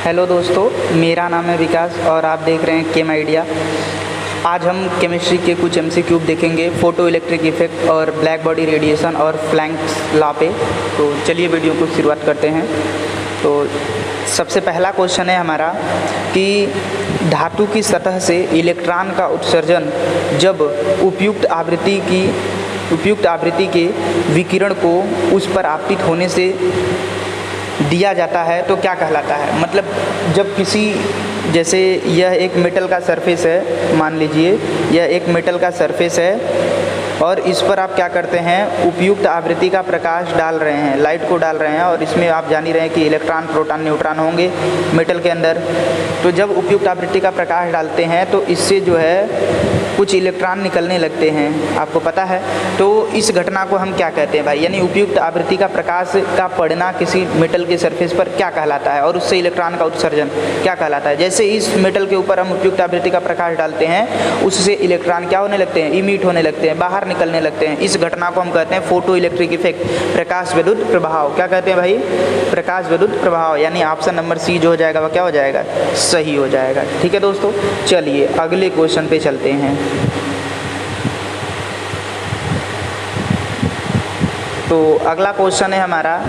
Hello दोस्तों, मेरा नाम है विकास और आप देख रहे हैं केम आइडिया। आज हम केमिस्ट्री के कुछ एमसीक्यू देखेंगे, फोटो इलेक्ट्रिक इफेक्ट और ब्लैक बॉडी रेडिएशन और प्लैंक्स लॉ पे। तो चलिए वीडियो को शुरुआत करते हैं। तो सबसे पहला क्वेश्चन है हमारा कि धातु की सतह से इलेक्ट्रॉन का उत्सर्जन जब उपयुक्त आवृत्ति के विकिरण को उस पर आपतित होने से दिया जाता है तो क्या कहलाता है। मतलब जब किसी, जैसे यह एक मेटल का सरफेस है, मान लीजिए यह एक मेटल का सरफेस है और इस पर आप क्या करते हैं, उपयुक्त आवृत्ति का प्रकाश डाल रहे हैं, लाइट को डाल रहे हैं और इसमें आप जान ही रहे हैं कि इलेक्ट्रॉन प्रोटॉन न्यूट्रॉन होंगे मेटल के अंदर। तो जब उपयुक्त आवृत्ति का प्रकाश डालते हैं तो इससे जो है कुछ इलेक्ट्रॉन निकलने लगते हैं, आपको पता है। तो इस घटना को हम क्या कहते हैं भाई, यानी उपयुक्त आवृत्ति का प्रकाश का पड़ना किसी मेटल के सरफेस पर क्या कहलाता है और उससे इलेक्ट्रॉन का उत्सर्जन क्या कहलाता है। जैसे इस मेटल के ऊपर हम उपयुक्त आवृत्ति का प्रकाश डालते हैं, उससे इलेक्ट्रॉन क्या होने लगते हैं, इमिट होने लगते हैं, बाहर निकलने लगते हैं। इस घटना को हम कहते हैं फोटो इलेक्ट्रिक इफेक्ट, प्रकाश विद्युत प्रभाव। क्या कहते हैं भाई, प्रकाश विद्युत प्रभाव। यानी ऑप्शन नंबर सी जो हो जाएगा वह क्या हो जाएगा, सही हो जाएगा। ठीक है दोस्तों, चलिए अगले क्वेश्चन पे चलते हैं। तो अगला क्वेश्चन है हमारा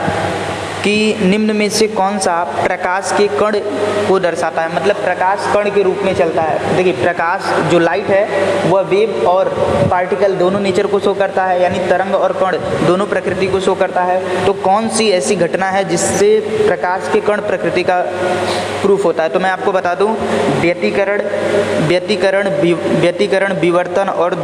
कि निम्न में से कौन सा प्रकाश के कण को दर्शाता है। मतलब प्रकाश कण के रूप में चलता है। देखिए, प्रकाश जो लाइट है वह वेव और पार्टिकल दोनों नेचर को शो करता है, यानी तरंग और कण दोनों प्रकृति को शो करता है। तो कौन सी ऐसी घटना है जिससे प्रकाश के कण प्रकृति का प्रूफ होता है। तो मैं आपको बता दूं, व्यतिकरण, विवर्तन और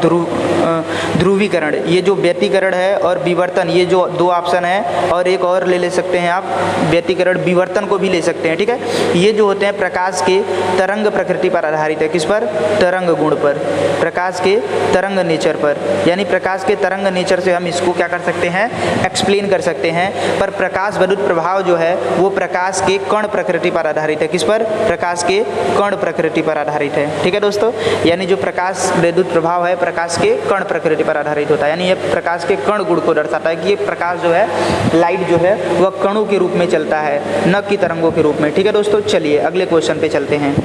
ध्रुवीकरण। ये जो व्यतिकरण है और विवर्तन, ये जो दो ऑप्शन है, और एक और ले सकते हैं आप, व्यतिकरण विवर्तन को भी ले सकते हैं। ठीक है, ये जो होते हैं प्रकाश के तरंग प्रकृति पर आधारित है। किस पर, तरंग गुण पर, प्रकाश के तरंग नेचर पर। यानी प्रकाश के तरंग नेचर से हम इसको क्या कर सकते हैं, एक्सप्लेन कर सकते हैं। पर प्रकाश विद्युत प्रभाव जो है वो प्रकाश के कण प्रकृति पर आधारित है। किस पर, प्रकाश के कण प्रकृति पर आधारित है। ठीक है दोस्तों, यानी जो प्रकाश विद्युत प्रभाव है प्रकाश के कण प्रकृति पर आधारित होता है। यानी ये प्रकाश के कण गुण को दर्शाता है कि ये प्रकाश जो है, लाइट जो है वह कणों के रूप में चलता है, न कि तरंगों के रूप में। ठीक है दोस्तों, चलिए अगले क्वेश्चन पे चलते हैं।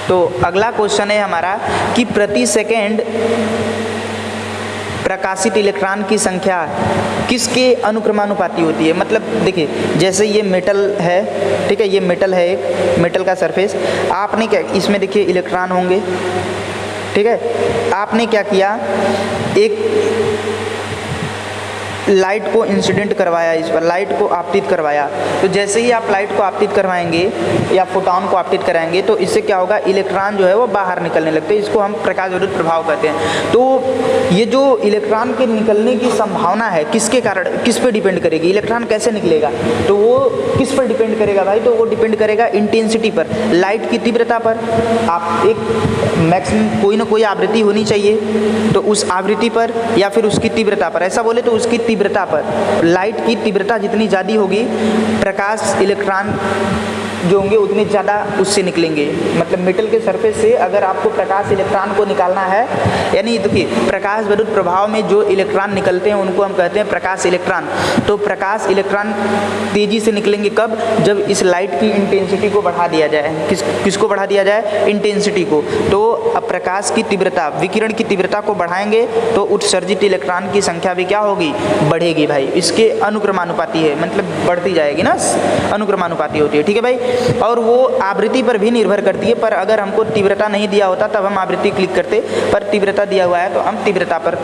तो अगला क्वेश्चन है हमारा कि प्रति सेकेंड प्रकाशित इलेक्ट्रॉन की संख्या किसके अनुक्रमानुपाती होती है। मतलब देखिए, जैसे ये मेटल है, ठीक है, ये मेटल है, एक मेटल का सरफेस। आपने क्या, इसमें देखिए इलेक्ट्रॉन होंगे, ठीक है। आपने क्या किया, एक लाइट को इंसिडेंट करवाया, इस पर लाइट को आपतित करवाया। तो जैसे ही आप लाइट को आपतित करवाएंगे या फोटॉन को आपतित कराएंगे तो इससे क्या होगा, इलेक्ट्रॉन जो है वो बाहर निकलने लगते हैं। इसको हम प्रकाश विद्युत प्रभाव कहते हैं। तो ये जो इलेक्ट्रॉन के निकलने की संभावना है किसके कारण, किस पे डिपेंड करेगी, इलेक्ट्रॉन कैसे निकलेगा, तो वो किस पर डिपेंड करेगा भाई, तो वो डिपेंड करेगा इंटेंसिटी पर, लाइट की तीव्रता पर। आप एक मैक्सिमम कोई ना कोई आवृत्ति होनी चाहिए, तो उस आवृत्ति पर या फिर उसकी तीव्रता पर, ऐसा बोले तो उसकी तीव्रता पर। लाइट की तीव्रता जितनी ज़्यादा होगी, प्रकाश इलेक्ट्रॉन जो होंगे उतने ज़्यादा उससे निकलेंगे। मतलब मेटल के सरफेस से अगर आपको प्रकाश इलेक्ट्रॉन को निकालना है, यानी देखिए प्रकाश विद्युत प्रभाव में जो इलेक्ट्रॉन निकलते हैं उनको हम कहते हैं प्रकाश इलेक्ट्रॉन। तो प्रकाश इलेक्ट्रॉन तेज़ी से निकलेंगे कब, जब इस लाइट की इंटेंसिटी को बढ़ा दिया जाए। किसको बढ़ा दिया जाए, इंटेंसिटी को। तो अब प्रकाश की तीव्रता, विकिरण की तीव्रता को बढ़ाएंगे तो उत्सर्जित इलेक्ट्रॉन की संख्या भी क्या होगी, बढ़ेगी भाई। इसके अनुक्रमानुपाती है, मतलब बढ़ती जाएगी ना, अनुक्रमानुपाती होती है। ठीक है भाई, और वो आवृत्ति पर भी निर्भर करती है। पर अगर हमको तीव्रता नहीं दिया होता तब हम आवृत्ति क्लिक करते, पर तीव्रता दिया हुआ है तो हम तीव्रता पर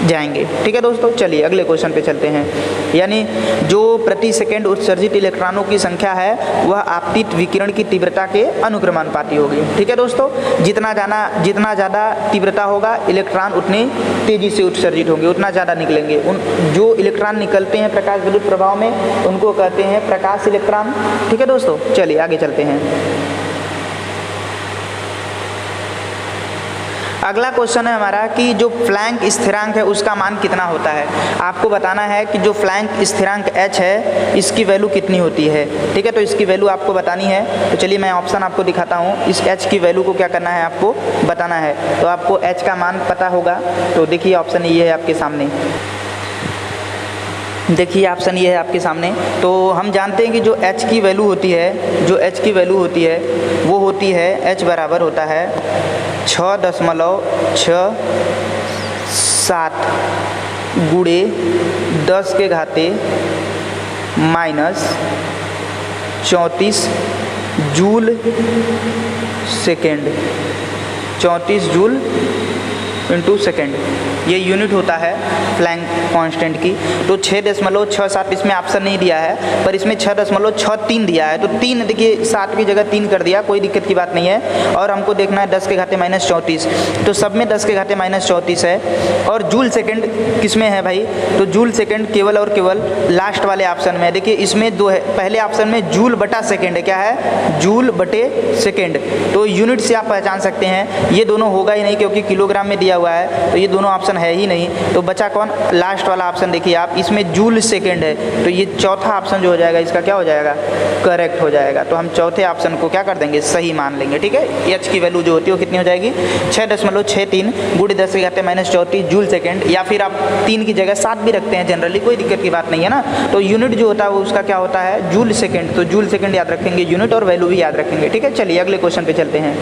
जाएंगे। ठीक है दोस्तों, चलिए अगले क्वेश्चन पे चलते हैं। यानी जो प्रति सेकंड उत्सर्जित इलेक्ट्रॉनों की संख्या है वह आपतित विकिरण की तीव्रता के अनुक्रमानुपाती होगी। ठीक है दोस्तों, जितना ज़्यादा तीव्रता होगा इलेक्ट्रॉन उतने तेज़ी से उत्सर्जित होंगे, उतना ज़्यादा निकलेंगे। जो इलेक्ट्रॉन निकलते हैं प्रकाश विद्युत प्रभाव में उनको कहते हैं प्रकाश इलेक्ट्रॉन। ठीक है दोस्तों, चलिए आगे चलते हैं। अगला क्वेश्चन है हमारा कि जो प्लैंक स्थिरांक है उसका मान कितना होता है। आपको बताना है कि जो प्लैंक स्थिरांक h है इसकी वैल्यू कितनी होती है। ठीक है, तो इसकी वैल्यू आपको बतानी है। तो चलिए मैं ऑप्शन आपको दिखाता हूँ। इस h की वैल्यू को क्या करना है, आपको बताना है। तो आपको h का मान पता होगा, तो देखिए ऑप्शन ये है आपके सामने। देखिए ऑप्शन ये है आपके सामने। तो हम जानते हैं कि जो h की वैल्यू होती है, जो h की वैल्यू होती है वो होती है, h बराबर होता है 6.67 गुणे 10 के घाते -34 joule second, 34 joule into second, ये यूनिट होता है प्लैंक कांस्टेंट की। तो 6.67 इसमें ऑप्शन नहीं दिया है, पर इसमें 6.63 दिया है। तो 3 देखिए 7 की जगह 3 कर दिया, कोई दिक्कत की बात नहीं है। और हमको देखना है 10 के घाते -34, तो सब में 10 के घाते -34 है। और जूल सेकेंड किस में है भाई? तो जूल सेकेंड केवल और केवल लास्ट वाले ऑप्शन में है। देखिए इसमें 2 है, पहले ऑप्शन में जूल बटा सेकेंड है, क्या है? जूल बटे सेकेंड। तो यूनिट से आप पहचान सकते हैं, ये दोनों होगा ही नहीं क्योंकि किलोग्राम में दिया हुआ है, तो ये दोनों ऑप्शन है ही नहीं। तो बचा कौन? लास्ट वाला ऑप्शन देखिए आप, इसमें जूल सेकेंड है, तो ये चौथा ऑप्शन जो हो जाएगा इसका क्या हो जाएगा? करेक्ट हो जाएगा। तो हम चौथे ऑप्शन को क्या कर देंगे? सही मान लेंगे। ठीक है, एच की वैल्यू जो होती है वो कितनी हो जाएगी? 6.63 गुणे 10 के घाते -34 जूल सेकेंड, या फिर आप 3 की जगह 7 भी रखते हैं जनरली, कोई दिक्कत की बात नहीं है ना। तो यूनिट जो होता है वो उसका क्या होता है? Joule second. तो जूल सेकेंड याद रखेंगे, यूनिट और वैल्यू भी याद रखेंगे। ठीक है, चलिए अगले क्वेश्चन पे चलते हैं।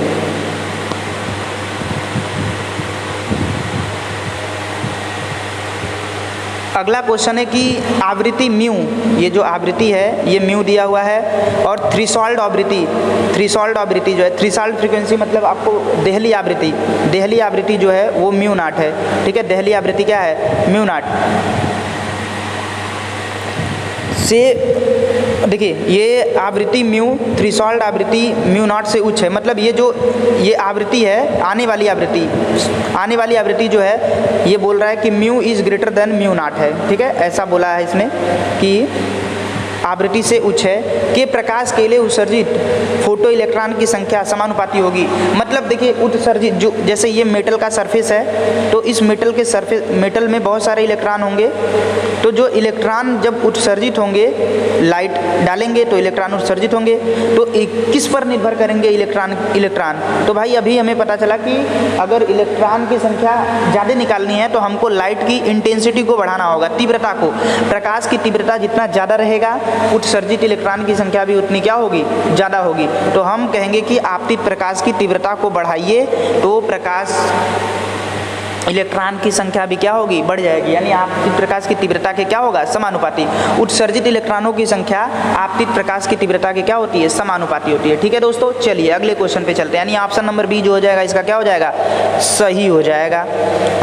अगला क्वेश्चन है कि आवृत्ति म्यू, ये जो आवृत्ति है ये म्यू दिया हुआ है, और थ्रेशोल्ड आवृत्ति, थ्रेशोल्ड आवृत्ति जो है, थ्रेशोल्ड फ्रीक्वेंसी मतलब आपको देहली आवृत्ति, देहली आवृत्ति जो है वो म्यू नॉट है। ठीक है, देहली आवृत्ति क्या है? म्यू नॉट से, देखिए ये आवृत्ति म्यू, थ्रेशोल्ड आवृत्ति म्यू नॉट से उच्च है। मतलब ये जो ये आवृत्ति है, आने वाली आवृत्ति, आने वाली आवृत्ति जो है ये बोल रहा है कि mu is greater than mu naught है। ठीक है, ऐसा बोला है इसमें कि आवृत्ति से उच्च है कि प्रकाश के लिए उत्सर्जित फोटो इलेक्ट्रॉन की संख्या समानुपाती होगी। मतलब देखिए उत्सर्जित, जो जैसे ये मेटल का सरफेस है, तो इस मेटल के सरफेस, मेटल में बहुत सारे इलेक्ट्रॉन होंगे, तो जो इलेक्ट्रॉन जब उत्सर्जित होंगे, लाइट डालेंगे तो इलेक्ट्रॉन उत्सर्जित होंगे, तो किस पर निर्भर करेंगे इलेक्ट्रॉन? तो भाई अभी हमें पता चला कि अगर इलेक्ट्रॉन की संख्या ज़्यादा निकालनी है तो हमको लाइट की इंटेंसिटी को बढ़ाना होगा, तीव्रता को। प्रकाश की तीव्रता जितना ज़्यादा रहेगा, उत्सर्जित इलेक्ट्रॉन की संख्या भी उतनी क्या होगी? ज़्यादा होगी। तो हम कहेंगे कि आपतित प्रकाश की तीव्रता को बढ़ाइए तो प्रकाश इलेक्ट्रॉन की संख्या भी क्या होगी? बढ़ जाएगी। यानी आपतित प्रकाश की तीव्रता के क्या होगा? समानुपाती। उत्सर्जित इलेक्ट्रॉनों की संख्या आपतित प्रकाश की तीव्रता के क्या होती है? समानुपाती होती है। ठीक है दोस्तों, चलिए अगले क्वेश्चन पे चलते हैं। यानी ऑप्शन नंबर बी जो हो जाएगा इसका क्या हो जाएगा? सही हो जाएगा।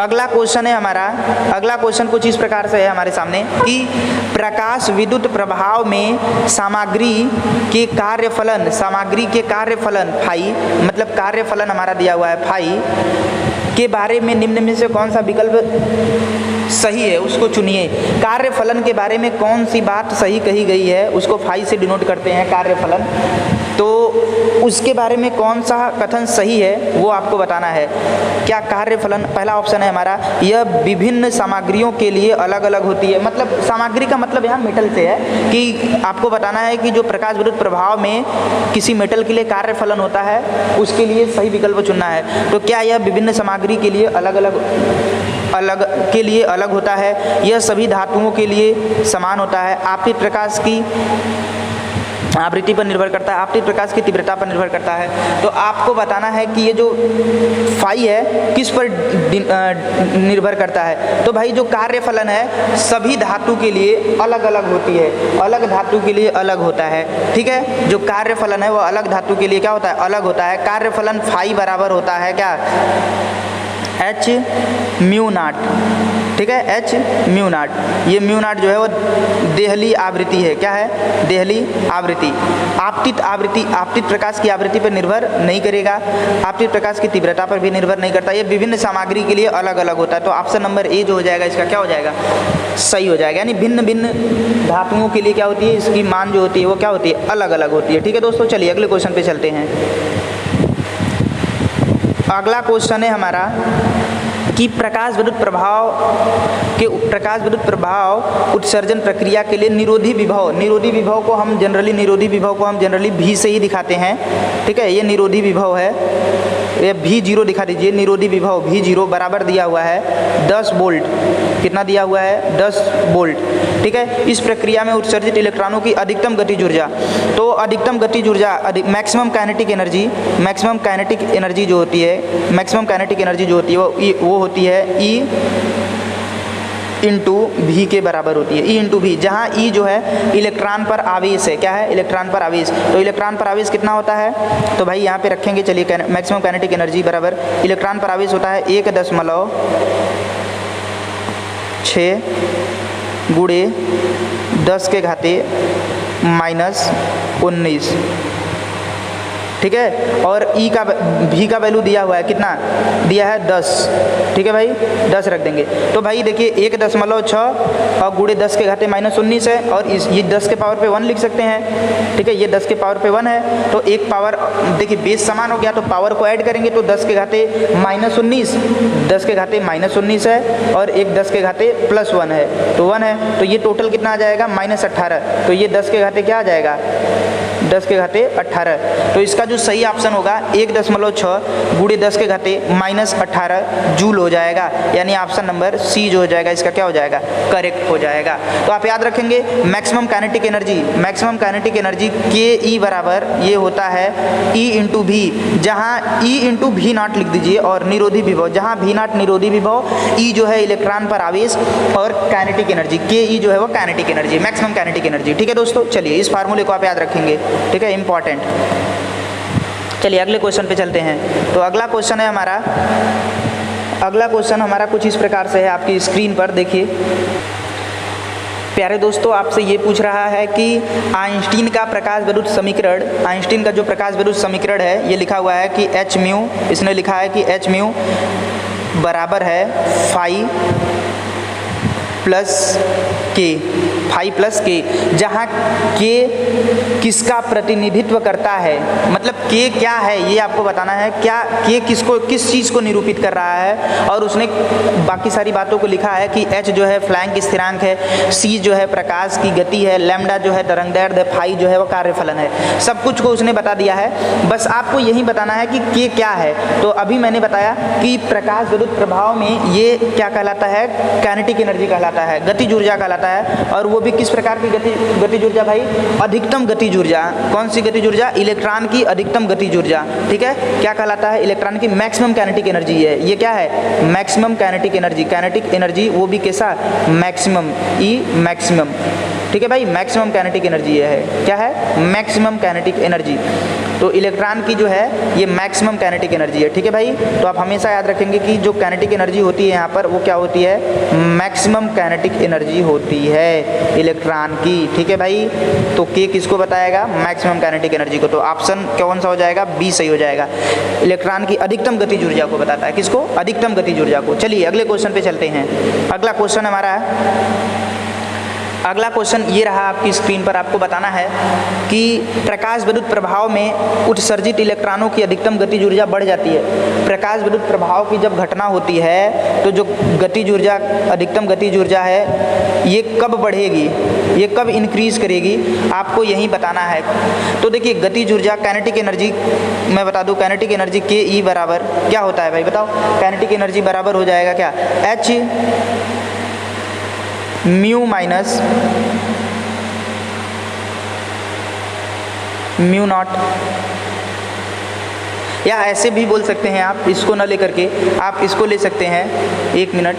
अगला क्वेश्चन है हमारा, अगला क्वेश्चन कुछ इस प्रकार से है हमारे सामने कि प्रकाश विद्युत प्रभाव में सामग्री के कार्यफलन, सामग्री के कार्यफलन फाई, मतलब कार्यफलन हमारा दिया हुआ है फाई के बारे में निम्न में से कौन सा विकल्प सही है उसको चुनिए। कार्यफलन के बारे में कौन सी बात सही कही गई है उसको फाई से डिनोट करते हैं, कार्यफलन। तो उसके बारे में कौन सा कथन सही है वो आपको बताना है। क्या कार्यफलन, पहला ऑप्शन है हमारा, यह विभिन्न सामग्रियों के लिए अलग अलग होती है। मतलब सामग्री का मतलब यहाँ मेटल से है कि आपको बताना है कि जो प्रकाश विद्युत प्रभाव में किसी मेटल के लिए कार्यफलन होता है उसके लिए सही विकल्प चुनना है। तो क्या यह विभिन्न सामग्री के लिए अलग अलग होता है? यह सभी धातुओं के लिए समान होता है? आपतित प्रकाश की आवृत्ति पर निर्भर करता है? आपतित प्रकाश की तीव्रता पर निर्भर करता है? तो आपको बताना है कि ये जो फाई है किस पर निर्भर करता है। तो भाई जो कार्यफलन है सभी धातु के लिए अलग अलग होती है, अलग धातु के लिए अलग होता है। ठीक है, जो कार्यफलन है वो अलग धातु के लिए क्या होता है? अलग होता है। कार्यफलन फाई बराबर होता है क्या? H mu naught. ठीक है, एच म्यू नॉट। ये म्यू नॉट जो है वो देहली आवृत्ति है। क्या है? देहली आवृत्ति। आपतित आवृत्ति आपतित प्रकाश की आवृत्ति पर निर्भर नहीं करेगा, आपतित प्रकाश की तीव्रता पर भी निर्भर नहीं करता। ये विभिन्न सामग्री के लिए अलग अलग होता है। तो ऑप्शन नंबर ए जो हो जाएगा इसका क्या हो जाएगा? सही हो जाएगा। यानी भिन्न भिन्न धातुओं के लिए क्या होती है? इसकी मान जो होती है वो क्या होती है? अलग अलग होती है। ठीक है दोस्तों, चलिए अगले क्वेश्चन पे चलते हैं। अगला क्वेश्चन है हमारा कि प्रकाश विद्युत प्रभाव कि प्रकाश विद्युत प्रभाव उत्सर्जन प्रक्रिया के लिए निरोधी विभव को हम जनरली V से ही दिखाते हैं। ठीक है, ये निरोधी विभव है, ये V0 दिखा दीजिए। निरोधी विभव V0 बराबर दिया हुआ है 10 वोल्ट। कितना दिया हुआ है? 10 वोल्ट। ठीक है, इस प्रक्रिया में उत्सर्जित इलेक्ट्रॉनों की अधिकतम गतिज ऊर्जा, तो अधिकतम गतिज ऊर्जा मैक्सिमम काइनेटिक एनर्जी जो होती है वो होती है E इंटू V के बराबर होती है। E इंटू V, जहाँ E जो है इलेक्ट्रॉन पर आवेश है। क्या है? इलेक्ट्रॉन पर आवेश। तो इलेक्ट्रॉन पर आवेश कितना होता है? तो भाई यहाँ पे रखेंगे, चलिए मैक्सिमम काइनेटिक एनर्जी बराबर इलेक्ट्रॉन पर आवेश होता है 1.6 गुणे 10 के घाते -19। ठीक है, और V का वैल्यू दिया हुआ है, कितना दिया है? 10। ठीक है भाई, 10 रख देंगे। तो भाई देखिए 1.6 और गुणे 10 के घाते -19 है, और ये 10 के पावर पे 1 लिख सकते हैं। ठीक है, ये 10 के पावर पे 1 है, तो एक पावर, देखिए बेस समान हो गया तो पावर को ऐड करेंगे तो 10 के घाते -19, 10 के घाते -19 है, और एक 10 के घाते +1 है, तो 1 है, तो ये टोटल कितना आ जाएगा? -18। तो ये 10 के घाते क्या आ जाएगा? 10 के घाते 18। तो इसका जो सही ऑप्शन होगा 1.6 गुणे 10 के घाते -18 जूल हो जाएगा, यानी ऑप्शन नंबर सी जो हो जाएगा इसका क्या हो जाएगा? करेक्ट हो जाएगा। तो आप याद रखेंगे मैक्सिमम काइनेटिक एनर्जी के ई बराबर ये होता है E इंटू V, जहाँ E इंटू V0 लिख दीजिए, और निरोधी विभव, जहाँ V0 निरोधी विभव, E जो है इलेक्ट्रॉन पर आवेश, और काइनेटिक एनर्जी के ई जो है वो kinetic energy, maximum kinetic energy. ठीक है दोस्तों, चलिए इस फार्मूले को आप याद रखेंगे। ठीक है, इंपॉर्टेंट। चलिए अगले क्वेश्चन पे चलते हैं। तो अगला क्वेश्चन हमारा कुछ इस प्रकार से है, आपकी स्क्रीन पर देखिए। प्यारे दोस्तों, आपसे ये पूछ रहा है कि आइंस्टीन का जो प्रकाश विद्युत समीकरण है, ये लिखा हुआ है कि h म्यू, इसने लिखा है कि h म्यू बराबर है फाई प्लस के, जहाँ के किसका प्रतिनिधित्व करता है, मतलब के क्या है ये आपको बताना है। क्या के किस चीज़ को निरूपित कर रहा है, और उसने बाकी सारी बातों को लिखा है कि h जो है फ्लैंक स्थिरांक है, c जो है प्रकाश की गति है, लैम्डा जो है तरंगदैर्ध्य है, फाई जो है वो कार्यफलन है। सब कुछ को उसने बता दिया है, बस आपको यही बताना है कि के क्या है। तो अभी मैंने बताया कि प्रकाश विद्युत प्रभाव में ये क्या कहलाता है? काइनेटिक एनर्जी कहलाता है, गतिज ऊर्जा कहलाता है। और वो भी किस प्रकार की गतिज ऊर्जा भाई? अधिकतम गतिज ऊर्जा। कौन सी गतिज ऊर्जा? इलेक्ट्रॉन की अधिकतम गतिज ऊर्जा। ठीक है, क्या कहलाता है? इलेक्ट्रॉन की मैक्सिमम काइनेटिक एनर्जी है। ये क्या है? मैक्सिमम काइनेटिक एनर्जी, वो भी कैसा? मैक्सिमम, ई मैक्सिमम। ठीक है भाई, मैक्सिमम काइनेटिक एनर्जी है। क्या है? Maximum kinetic energy. तो इलेक्ट्रॉन की जो है ये मैक्सिमम काइनेटिक एनर्जी है। ठीक है भाई, तो आप हमेशा याद रखेंगे कि जो काइनेटिक एनर्जी होती है यहाँ पर वो क्या होती है? मैक्सिमम काइनेटिक एनर्जी होती है इलेक्ट्रॉन की। ठीक है भाई, तो के किसको बताएगा? मैक्सिमम काइनेटिक एनर्जी को। तो ऑप्शन कौन सा हो जाएगा? बी सही हो जाएगा। इलेक्ट्रॉन की अधिकतम गतिज ऊर्जा को बताता है। किसको? अधिकतम गतिज ऊर्जा को। चलिए अगले क्वेश्चन पे चलते हैं। अगला क्वेश्चन ये रहा, आपकी स्क्रीन पर आपको बताना है कि प्रकाश विद्युत प्रभाव में उत्सर्जित इलेक्ट्रॉनों की अधिकतम गतिज ऊर्जा बढ़ जाती है। प्रकाश विद्युत प्रभाव की जब घटना होती है तो जो गतिज ऊर्जा, अधिकतम गतिज ऊर्जा है, ये कब बढ़ेगी, ये कब इंक्रीज करेगी, आपको यही बताना है। तो देखिए गतिज ऊर्जा, काइनेटिक एनर्जी मैं बता दूं, काइनेटिक एनर्जी के ई बराबर क्या होता है भाई? बताओ। काइनेटिक एनर्जी बराबर हो जाएगा क्या? h mu minus mu naught, या ऐसे भी बोल सकते हैं आप, इसको न लेकर के आप इसको ले सकते हैं। 1 मिनट।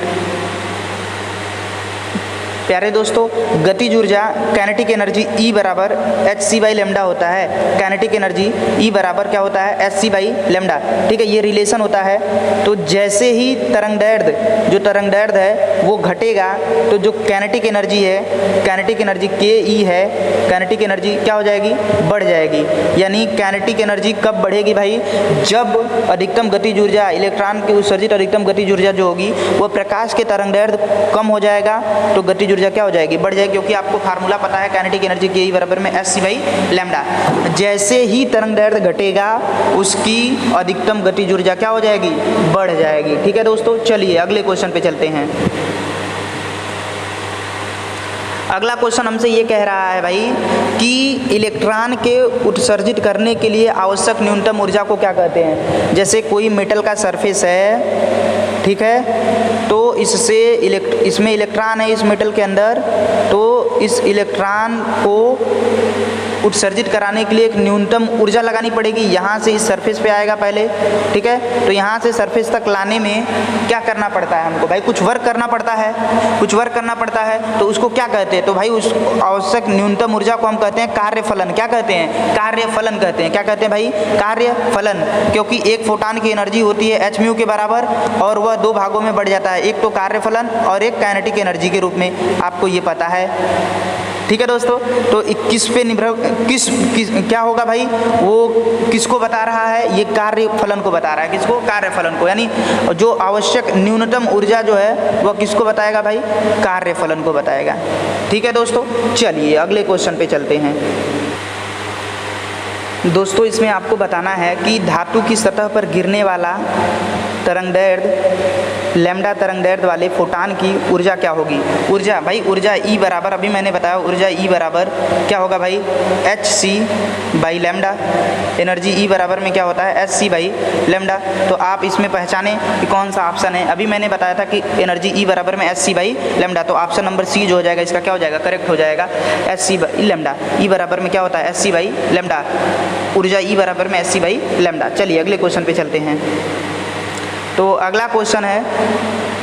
प्यारे दोस्तों, गतिज ऊर्जा काइनेटिक एनर्जी E बराबर hc बाई लेमडा होता है। काइनेटिक एनर्जी E बराबर क्या होता है? hc by lambda. ठीक है, ये रिलेशन होता है। तो जैसे ही तरंगदैर्ध्य है वो घटेगा तो जो काइनेटिक एनर्जी है, काइनेटिक एनर्जी के ई है, काइनेटिक एनर्जी क्या हो जाएगी? बढ़ जाएगी। यानी काइनेटिक एनर्जी कब बढ़ेगी भाई? जब अधिकतम गतिज ऊर्जा, इलेक्ट्रॉन की उत्सर्जित अधिकतम गतिज ऊर्जा जो होगी वो प्रकाश के तरंगदैर्ध्य कम हो जाएगा तो गतिज ऊर्जा क्या हो जाएगी? बढ़ जाएगी, क्योंकि आपको फार्मूला पता है काइनेटिक एनर्जी के ई बराबर में hc बाई लैम्डा। जैसे ही तरंगदैर्ध्य घटेगा उसकी अधिकतम गतिज ऊर्जा क्या हो जाएगी? बढ़ जाएगी। ठीक है दोस्तों, चलिए अगले क्वेश्चन पे चलते हैं। अगला क्वेश्चन हमसे ये कह रहा है भाई कि इलेक्ट्रॉन के उत्सर्जित करने के लिए आवश्यक न्यूनतम ऊर्जा को क्या कहते हैं। जैसे कोई मेटल का सरफेस है, ठीक है, तो इसमें इलेक्ट्रॉन है इस मेटल के अंदर, तो इस इलेक्ट्रॉन को उत्सर्जित कराने के लिए एक न्यूनतम ऊर्जा लगानी पड़ेगी। यहाँ से इस सरफेस पे आएगा पहले, ठीक है, तो यहाँ से सरफेस तक लाने में क्या करना पड़ता है हमको भाई, कुछ वर्क करना पड़ता है, कुछ वर्क करना पड़ता है, तो उसको क्या कहते हैं, तो भाई उस आवश्यक न्यूनतम ऊर्जा को हम कहते हैं कार्यफलन। क्या कहते हैं, कार्यफलन कहते हैं। क्या कहते हैं भाई, कार्यफलन, क्योंकि एक फोटान की एनर्जी होती है h म्यू के बराबर और वह दो भागों में बढ़ जाता है, एक तो कार्यफलन और एक काइनेटिक एनर्जी के रूप में, आपको ये पता है, ठीक है दोस्तों। तो किस पे निर्भर किस क्या होगा भाई, वो किसको बता रहा है, ये कार्यफलन को बता रहा है। किसको, कार्यफलन को, यानी जो आवश्यक न्यूनतम ऊर्जा जो है वह किसको बताएगा भाई, कार्यफलन को बताएगा। ठीक है दोस्तों, चलिए अगले क्वेश्चन पे चलते हैं। दोस्तों इसमें आपको बताना है कि धातु की सतह पर गिरने वाला तरंगदैर्ध्य लैम्डा तरंगदैर्ध्य वाले फोटान की ऊर्जा क्या होगी। ऊर्जा भाई, ऊर्जा E बराबर, अभी मैंने बताया ऊर्जा E बराबर क्या होगा भाई, hc by lambda. Energy E बराबर में क्या होता है, hc बाई लैम्डा। तो आप इसमें पहचानें कि कौन सा ऑप्शन है। अभी मैंने बताया था कि एनर्जी E बराबर में hc बाई लैम्डा, तो ऑप्शन नंबर C जो हो जाएगा इसका क्या हो जाएगा, करेक्ट हो जाएगा, hc बाई लैम्डा। E बराबर में क्या होता है, hc बाई लैम्डा। ऊर्जा E बराबर में hc बाई लैम्डा। चलिए अगले क्वेश्चन पे चलते हैं। तो अगला क्वेश्चन है,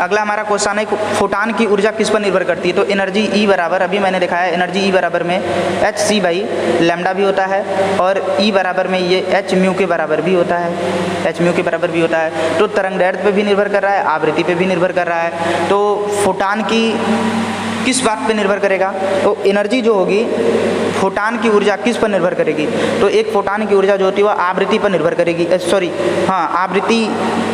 अगला हमारा क्वेश्चन है फोटान की ऊर्जा किस पर निर्भर करती है। तो एनर्जी E बराबर, अभी मैंने दिखाया, एनर्जी E बराबर में hc बाई लैम्डा भी होता है और E बराबर में ये h म्यू के बराबर भी होता है, h म्यू के बराबर भी होता है। तो तरंगदैर्ध्य पे भी निर्भर कर रहा है, आवृत्ति पे भी निर्भर कर रहा है। तो फोटान की किस बात पे निर्भर करेगा, तो एनर्जी जो होगी, फोटान की ऊर्जा किस पर निर्भर करेगी, तो एक फोटान की ऊर्जा जो होती है वह आवृत्ति पर निर्भर करेगी, आवृत्ति,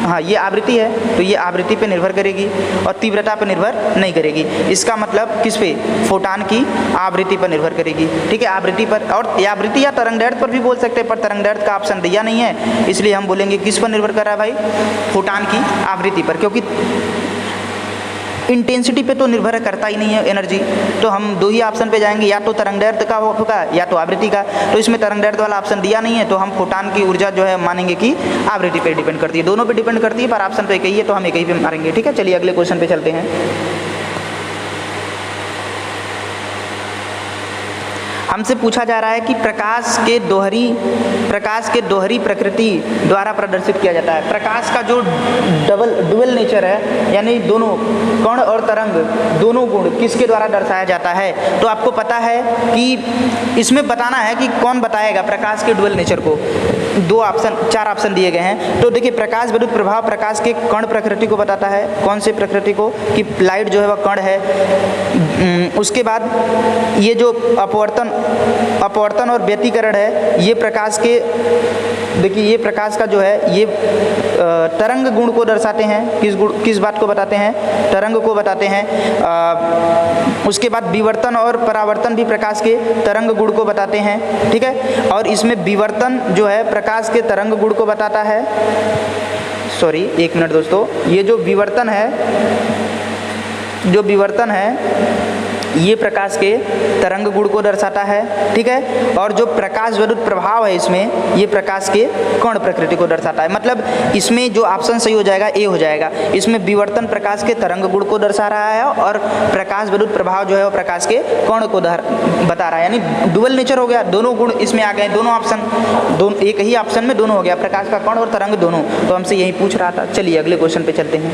हाँ ये आवृत्ति है, तो ये आवृत्ति पे निर्भर करेगी और तीव्रता पर निर्भर नहीं करेगी। इसका मतलब किस पे, फोटान की आवृत्ति पर निर्भर करेगी, ठीक है, आवृत्ति पर। और आवृत्ति या तरंगदैर्ध्य पर भी बोल सकते हैं, पर तरंगदैर्ध्य का ऑप्शन दिया नहीं है, इसलिए हम बोलेंगे किस पर निर्भर कर रहा है भाई, फोटान की आवृत्ति पर, क्योंकि इंटेंसिटी पे तो निर्भर करता ही नहीं है एनर्जी। तो हम दो ही ऑप्शन पे जाएंगे, या तो तरंगदैर्ध्य का होगा या तो आवृत्ति का। तो इसमें तरंगदैर्ध्य वाला ऑप्शन दिया नहीं है, तो हम फोटान की ऊर्जा जो है मानेंगे कि आवृत्ति पे डिपेंड करती है, दोनों पे डिपेंड करती है, पर ऑप्शन तो एक ही है तो हम एक ही पे मारेंगे। ठीक है, चलिए अगले क्वेश्चन पे चलते हैं। हमसे पूछा जा रहा है कि प्रकाश के दोहरी प्रकृति द्वारा प्रदर्शित किया जाता है। प्रकाश का जो डुअल नेचर है, यानी दोनों कण और तरंग दोनों गुण किसके द्वारा दर्शाया जाता है। तो आपको पता है कि इसमें बताना है कि कौन बताएगा प्रकाश के डुअल नेचर को। चार ऑप्शन दिए गए हैं। तो देखिए, प्रकाश विद्युत प्रभाव प्रकाश के कण प्रकृति को बताता है। कौन से प्रकृति को, कि लाइट जो है वह कण है। उसके बाद ये जो अपवर्तन और व्यतिकरण है, ये प्रकाश के, देखिए ये प्रकाश का जो है ये तरंग गुण को दर्शाते हैं। किस बात को बताते हैं, तरंग को बताते हैं। उसके बाद विवर्तन और परावर्तन भी प्रकाश के तरंग गुण को बताते हैं। ठीक है, और इसमें विवर्तन जो है प्रकाश के तरंग गुण को बताता है। सॉरी, एक मिनट दोस्तों, ये जो विवर्तन है ये प्रकाश के तरंग गुण को दर्शाता है। ठीक है, और जो प्रकाश विद्युत प्रभाव है इसमें, ये प्रकाश के कण प्रकृति को दर्शाता है। मतलब इसमें जो ऑप्शन सही हो जाएगा ए हो जाएगा। इसमें विवर्तन प्रकाश के तरंग गुण को दर्शा रहा है और प्रकाश विद्युत प्रभाव जो है वो प्रकाश के कण को बता रहा है, यानी डुअल नेचर हो गया। दोनों गुण इसमें आ गए, दोनों ऑप्शन, एक ही ऑप्शन में दोनों हो गया, प्रकाश का कण और तरंग दोनों। तो हमसे यही पूछ रहा था। चलिए अगले क्वेश्चन पे चलते हैं।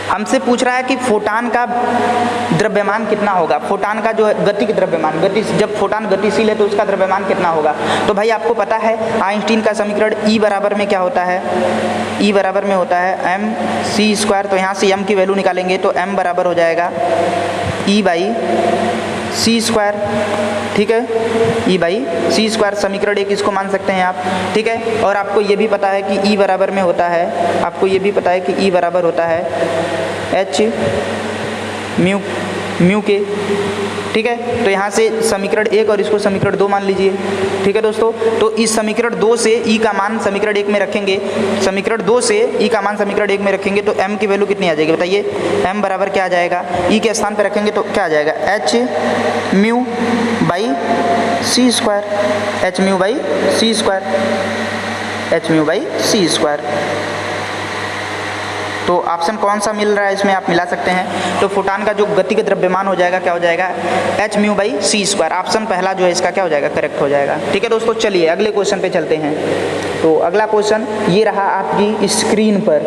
हमसे पूछ रहा है कि फोटान का द्रव्यमान कितना होगा। फोटान का जो है गति द्रव्यमान, जब फोटान गतिशील है तो उसका द्रव्यमान कितना होगा। तो भाई आपको पता है आइंस्टीन का समीकरण E बराबर में क्या होता है, E बराबर में होता है mc²। तो यहाँ से m की वैल्यू निकालेंगे तो m बराबर हो जाएगा E बाई c²। ठीक है, E बाई c²। समीकरण एक इसको मान सकते हैं आप। ठीक है, और आपको ये भी पता है कि E बराबर में होता है, E बराबर होता है h म्यू के। ठीक है। तो यहाँ से समीकरण 1 और इसको समीकरण 2 मान लीजिए, ठीक है दोस्तों। तो इस समीकरण 2 से ई का मान समीकरण 1 में रखेंगे, समीकरण 2 से ई का मान समीकरण 1 में रखेंगे तो m की वैल्यू कितनी आ जाएगी बताइए। m बराबर क्या आ जाएगा, ई के स्थान पर रखेंगे तो क्या आ जाएगा, h mu by C square, h mu by C square, h mu by C square. तो ऑप्शन कौन सा मिल रहा है इसमें आप मिला सकते हैं। तो फोटान का जो गतिगत द्रव्यमान हो जाएगा क्या हो जाएगा, h mu by C square. Option पहला जो है इसका क्या हो जाएगा, करेक्ट हो जाएगा। ठीक है दोस्तों, चलिए अगले क्वेश्चन पे चलते हैं। तो अगला क्वेश्चन ये रहा आपकी स्क्रीन पर।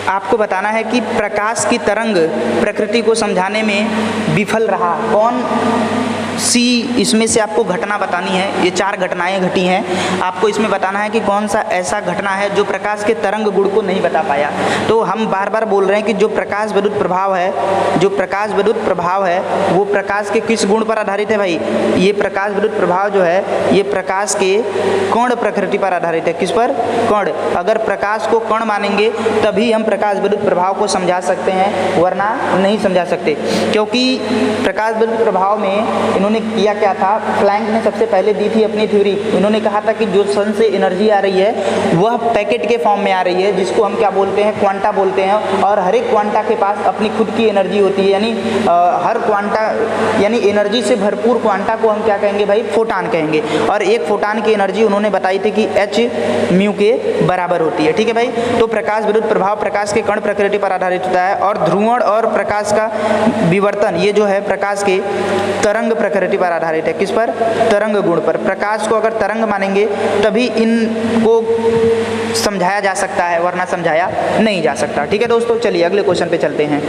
आपको बताना है कि प्रकाश की तरंग प्रकृति को समझाने में विफल रहा कौन सी, इसमें से आपको घटना बतानी है। ये 4 घटनाएं घटी हैं, आपको इसमें बताना है कि कौन सा ऐसा घटना है जो प्रकाश के तरंग गुण को नहीं बता पाया। तो हम बार बार बोल रहे हैं कि जो प्रकाश विद्युत प्रभाव है, जो प्रकाश विद्युत प्रभाव है वो प्रकाश के किस गुण पर आधारित है भाई, ये प्रकाश विद्युत प्रभाव जो है ये प्रकाश के कण प्रकृति पर आधारित है। किस पर, कण। अगर प्रकाश को कण मानेंगे तभी हम प्रकाश विद्युत प्रभाव को समझा सकते हैं, वरना नहीं समझा सकते। क्योंकि प्रकाश विद्युत प्रभाव में इन्होंने किया क्या था, प्लैंक ने सबसे पहले दी थी अपनी थ्योरी। उन्होंने कहा था कि जो सन से एनर्जी आ रही है वह पैकेट के फॉर्म में आ रही है, जिसको हम क्या बोलते हैं, क्वांटा बोलते हैं। और हर एक क्वांटा के पास अपनी खुद की एनर्जी होती है, यानी हर क्वांटा यानी एनर्जी से भरपूर क्वांटा को हम क्या कहेंगे भाई, फोटान कहेंगे। और एक फोटान की एनर्जी उन्होंने बताई थी कि h म्यू के बराबर होती है। ठीक है भाई। तो प्रकाश विद्युत प्रभाव प्रकाश के कण प्रकृति पर आधारित होता है, और ध्रुवण और प्रकाश का विवर्तन ये जो है प्रकाश के तरंग प्रकृति पर आधारित है। किस पर, तरंग गुण पर। प्रकाश को अगर तरंग मानेंगे तभी इनको समझाया जा सकता है, वरना समझाया नहीं जा सकता। ठीक है दोस्तों, चलिए अगले क्वेश्चन पे चलते हैं।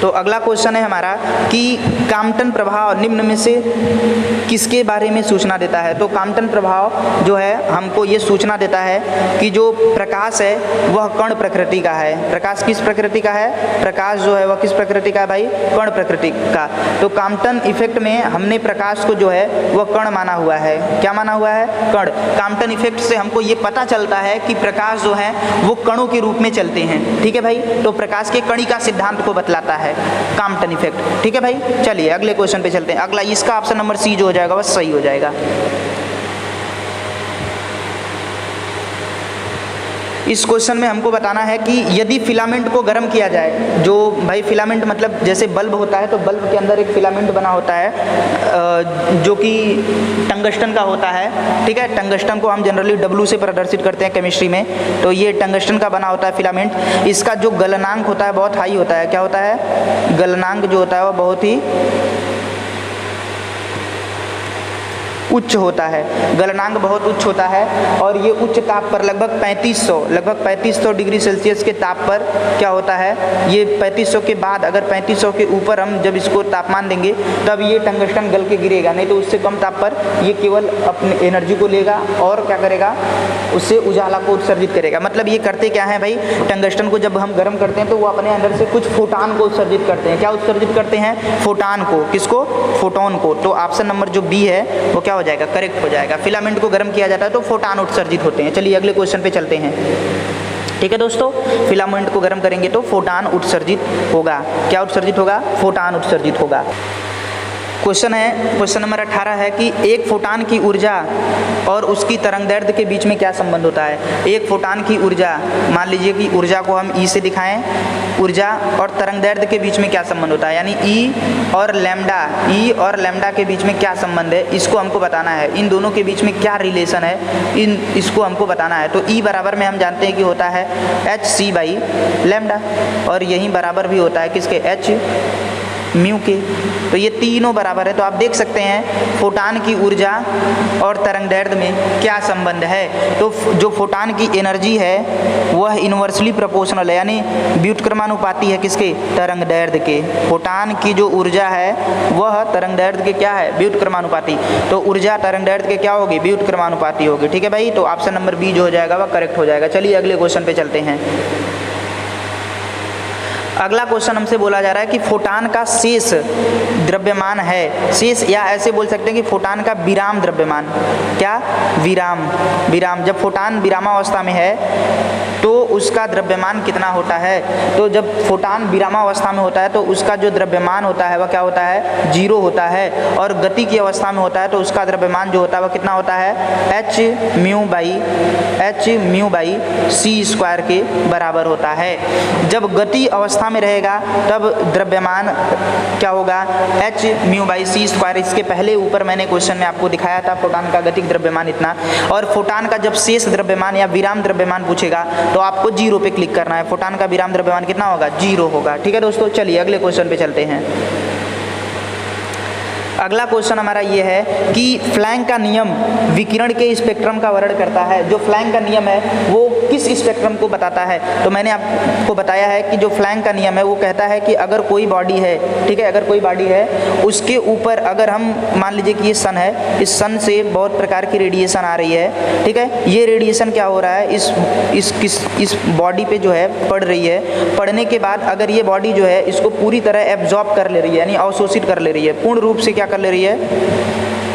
तो अगला क्वेश्चन है हमारा कि काम्पटन प्रभाव निम्न में से किसके बारे में सूचना देता है। तो काम्पटन प्रभाव जो है हमको ये सूचना देता है कि जो प्रकाश है वह कण प्रकृति का है। प्रकाश किस प्रकृति का है, प्रकाश जो है वह किस प्रकृति का है भाई, कण प्रकृति का। तो काम्पटन इफेक्ट में हमने प्रकाश को जो है वह कण माना हुआ है। क्या माना हुआ है, कण। काम्पटन इफेक्ट से हमको ये पता चलता है कि प्रकाश जो है वो कणों के रूप में चलते हैं। ठीक है भाई। तो प्रकाश के कणिका सिद्धांत को बतलाता है काम्पटन इफेक्ट। ठीक है भाई। चलिए अगले क्वेश्चन पे चलते हैं। अगला इसका ऑप्शन नंबर सी जो हो जाएगा वह सही हो जाएगा। इस क्वेश्चन में हमको बताना है कि यदि फिलामेंट को गर्म किया जाए, जो भाई फिलामेंट मतलब जैसे बल्ब होता है तो बल्ब के अंदर एक फिलामेंट बना होता है जो कि टंगस्टन का होता है। ठीक है। टंगस्टन को हम जनरली W से प्रदर्शित करते हैं केमिस्ट्री में। तो ये टंगस्टन का बना होता है फिलामेंट। इसका जो गलनांक होता है बहुत हाई होता है। क्या होता है, गलनांक जो होता है वह बहुत ही उच्च होता है। गलनांक बहुत उच्च होता है और ये उच्च ताप पर लगभग 3500 डिग्री सेल्सियस के ताप पर क्या होता है, ये 3500 के बाद अगर 3500 के ऊपर हम जब इसको तापमान देंगे तब ये टंगस्टन गल के गिरेगा, नहीं तो उससे कम ताप पर ये केवल अपनी एनर्जी को लेगा और क्या करेगा, उससे उजाला को उत्सर्जित करेगा। मतलब ये करते क्या है भाई, टंगस्टन को जब हम गर्म करते हैं तो वो अपने अंदर से कुछ फोटान को उत्सर्जित करते हैं। क्या उत्सर्जित करते हैं, फोटान को। किसको, फोटोन को। तो ऑप्शन नंबर जो बी है वो क्या हो जाएगा, करेक्ट हो जाएगा। फिलामेंट को गर्म किया जाता है तो फोटान उत्सर्जित होते हैं। चलिए अगले क्वेश्चन पे चलते हैं। ठीक है दोस्तों, फिलामेंट को गर्म करेंगे तो फोटान उत्सर्जित होगा। क्या उत्सर्जित होगा, फोटान उत्सर्जित होगा। क्वेश्चन है, क्वेश्चन नंबर 18 है कि एक फोटान की ऊर्जा और उसकी तरंगदैर्ध्य के बीच में क्या संबंध होता है। एक फोटान की ऊर्जा, मान लीजिए कि ऊर्जा को हम ई से दिखाएं, ऊर्जा और तरंगदैर्ध्य के बीच में क्या संबंध होता है, यानी ई और लैम्डा के बीच में क्या संबंध है, इसको हमको बताना है। इन दोनों के बीच में क्या रिलेशन है, इसको हमको बताना है। तो ई बराबर में हम जानते हैं कि होता है hc बाई लैम्डा, और यही बराबर भी होता है किसके, h म्यू के। तो ये तीनों बराबर है। तो आप देख सकते हैं फोटान की ऊर्जा और तरंगदैर्ध्य में क्या संबंध है। तो जो फोटान की एनर्जी है वह इन्वर्सली प्रोपोर्शनल है, यानी व्युत्क्रमानुपाती है किसके, तरंगदैर्ध्य के। फोटान की जो ऊर्जा है वह तरंगदैर्ध्य के क्या है, व्युत्क्रमानुपाती। तो ऊर्जा तरंगदैर्ध्य के क्या होगी, व्युत्क्रमानुपाती होगी। ठीक है भाई। तो ऑप्शन नंबर बी जो हो जाएगा वह करेक्ट हो जाएगा। चलिए अगले क्वेश्चन पे चलते हैं। अगला क्वेश्चन हमसे बोला जा रहा है कि फोटान का शेष द्रव्यमान है, शेष या ऐसे बोल सकते हैं कि फोटान का विराम द्रव्यमान, क्या विराम जब फोटान विरामावस्था में है तो उसका द्रव्यमान कितना होता है। तो जब फोटान विरामावस्था में होता है तो उसका जो द्रव्यमान होता है वह क्या होता है, 0 होता है, और गति की अवस्था में होता है तो उसका द्रव्यमान जो होता है वह कितना होता है, h mu by C square के बराबर होता है। जब गति अवस्था में रहेगा तब द्रव्यमान क्या होगा, h mu by C square. इसके पहले ऊपर मैंने क्वेश्चन में आपको दिखाया था फोटान का गतिक द्रव्यमान इतना, और फोटान का जब शेष द्रव्यमान या विराम द्रव्यमान पूछेगा तो आपको 0 पे क्लिक करना है। फोटान का विराम द्रव्यमान कितना होगा, 0 होगा। ठीक है दोस्तों, चलिए अगले क्वेश्चन पे चलते हैं। अगला क्वेश्चन हमारा ये है कि फ्लैंक का नियम विकिरण के स्पेक्ट्रम का वर्णन करता है। जो फ्लैंक का नियम है वो किस स्पेक्ट्रम को बताता है। तो मैंने आपको बताया है कि जो फ्लैंक का नियम है वो कहता है कि अगर कोई बॉडी है, ठीक है, अगर कोई बॉडी है उसके ऊपर अगर हम मान लीजिए कि ये सन है, इस सन से बहुत प्रकार की रेडिएशन आ रही है, ठीक है, ये रेडिएशन क्या हो रहा है, इस बॉडी पे जो है पड़ रही है। पड़ने के बाद अगर ये बॉडी जो है इसको पूरी तरह एब्जॉर्ब कर ले रही है, यानी अवशोषित कर ले रही है, पूर्ण रूप से क्या कर ले रही है,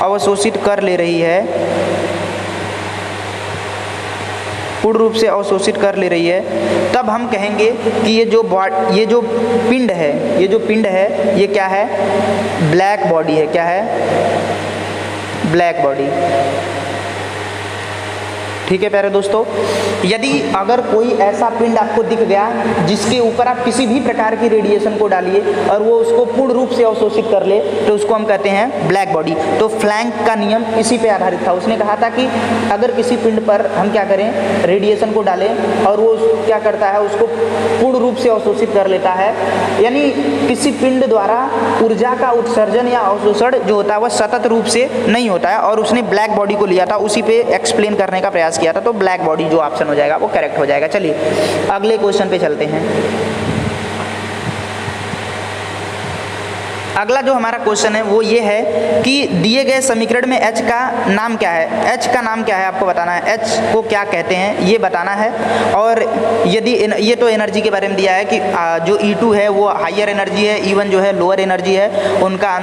अवशोषित कर ले रही है, पूर्ण रूप से अवशोषित कर ले रही है, तब हम कहेंगे कि ये जो पिंड है ये क्या है, ब्लैक बॉडी है। क्या है, ब्लैक बॉडी। ठीक है प्यारे दोस्तों, यदि अगर कोई ऐसा पिंड आपको दिख गया जिसके ऊपर आप किसी भी प्रकार की रेडिएशन को डालिए और वो उसको पूर्ण रूप से अवशोषित कर ले तो उसको हम कहते हैं ब्लैक बॉडी। तो फ्लैंक का नियम इसी पे आधारित था। उसने कहा था कि अगर किसी पिंड पर हम क्या करें, रेडिएशन को डालें और वो क्या करता है, उसको पूर्ण रूप से अवशोषित कर लेता है, यानी किसी पिंड द्वारा ऊर्जा का उत्सर्जन या अवशोषण जो होता है वह सतत रूप से नहीं होता है, और उसने ब्लैक बॉडी को लिया था, उसी पे एक्सप्लेन करने का प्रयास किया था। तो ब्लैक बॉडी जो ऑप्शन हो जाएगा वो करेक्ट हो जाएगा। चलिए अगले क्वेश्चन पे चलते हैं। अगला जो हमारा क्वेश्चन है वो ये है कि दिए गए समीकरण में h का नाम क्या है। h का नाम क्या है आपको बताना है, h को क्या कहते हैं ये बताना है। और यदि ये तो एनर्जी के बारे में दिया है कि जो E2 है वो हायर एनर्जी है, E1 जो है लोअर एनर्जी है, उनका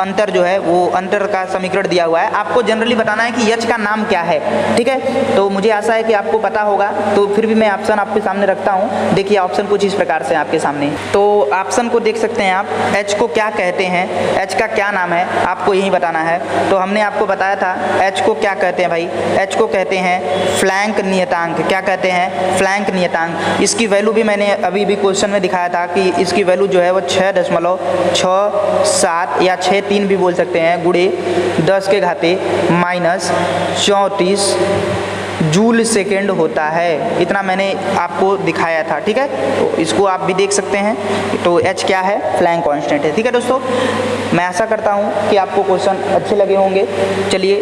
अंतर जो है वो अंतर का समीकरण दिया हुआ है। आपको जनरली बताना है कि h का नाम क्या है। ठीक है, तो मुझे आशा है कि आपको पता होगा, तो फिर भी मैं ऑप्शन आपके सामने रखता हूँ। देखिए ऑप्शन कुछ इस प्रकार से आपके सामने, तो ऑप्शन को देख सकते हैं आप। h को क्या कहते हैं, h का क्या नाम है, आपको यही बताना है। तो हमने आपको बताया था h को क्या कहते हैं भाई, h को कहते हैं फ्लैंक नियतांक। क्या कहते हैं, फ्लैंक नियतांक। इसकी वैल्यू भी मैंने अभी भी क्वेश्चन में दिखाया था कि इसकी वैल्यू जो है वो 6.67 या 6.3 भी बोल सकते हैं, गुणे 10 के घाते -34 जूल सेकेंड होता है। इतना मैंने आपको दिखाया था। ठीक है, तो इसको आप भी देख सकते हैं। तो h क्या है, फ्लैंक कांस्टेंट है। ठीक है दोस्तों, मैं आशा करता हूँ कि आपको क्वेश्चन अच्छे लगे होंगे। चलिए,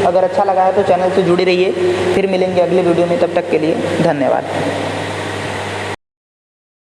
अगर अच्छा लगा है तो चैनल से जुड़े रहिए। फिर मिलेंगे अगले वीडियो में, तब तक के लिए धन्यवाद।